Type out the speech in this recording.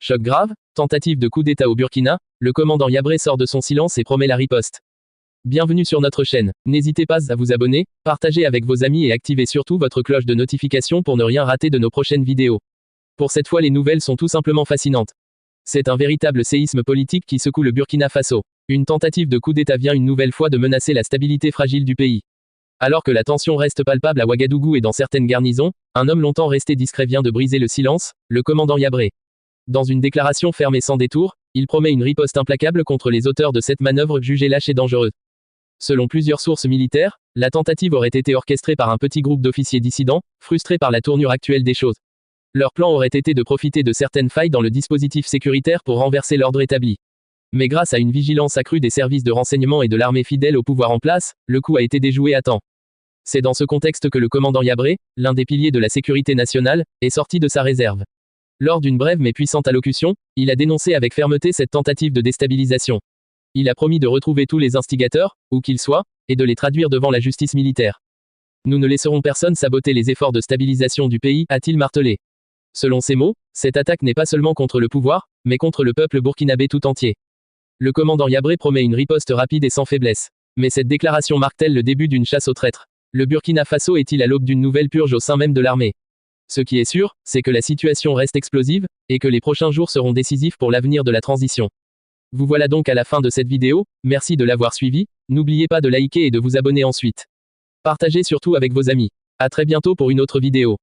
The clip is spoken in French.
Choc grave, tentative de coup d'État au Burkina, le commandant Yabré sort de son silence et promet la riposte. Bienvenue sur notre chaîne. N'hésitez pas à vous abonner, partager avec vos amis et activez surtout votre cloche de notification pour ne rien rater de nos prochaines vidéos. Pour cette fois, les nouvelles sont tout simplement fascinantes. C'est un véritable séisme politique qui secoue le Burkina Faso. Une tentative de coup d'État vient une nouvelle fois de menacer la stabilité fragile du pays. Alors que la tension reste palpable à Ouagadougou et dans certaines garnisons, un homme longtemps resté discret vient de briser le silence, le commandant Yabré. Dans une déclaration ferme et sans détour, il promet une riposte implacable contre les auteurs de cette manœuvre jugée lâche et dangereuse. Selon plusieurs sources militaires, la tentative aurait été orchestrée par un petit groupe d'officiers dissidents, frustrés par la tournure actuelle des choses. Leur plan aurait été de profiter de certaines failles dans le dispositif sécuritaire pour renverser l'ordre établi. Mais grâce à une vigilance accrue des services de renseignement et de l'armée fidèle au pouvoir en place, le coup a été déjoué à temps. C'est dans ce contexte que le commandant Yabré, l'un des piliers de la sécurité nationale, est sorti de sa réserve. Lors d'une brève mais puissante allocution, il a dénoncé avec fermeté cette tentative de déstabilisation. Il a promis de retrouver tous les instigateurs, où qu'ils soient, et de les traduire devant la justice militaire. Nous ne laisserons personne saboter les efforts de stabilisation du pays, a-t-il martelé. Selon ses mots, cette attaque n'est pas seulement contre le pouvoir, mais contre le peuple burkinabé tout entier. Le commandant Yabré promet une riposte rapide et sans faiblesse. Mais cette déclaration marque-t-elle le début d'une chasse aux traîtres? Le Burkina Faso est-il à l'aube d'une nouvelle purge au sein même de l'armée? Ce qui est sûr, c'est que la situation reste explosive, et que les prochains jours seront décisifs pour l'avenir de la transition. Vous voilà donc à la fin de cette vidéo, merci de l'avoir suivi, n'oubliez pas de liker et de vous abonner ensuite. Partagez surtout avec vos amis. À très bientôt pour une autre vidéo.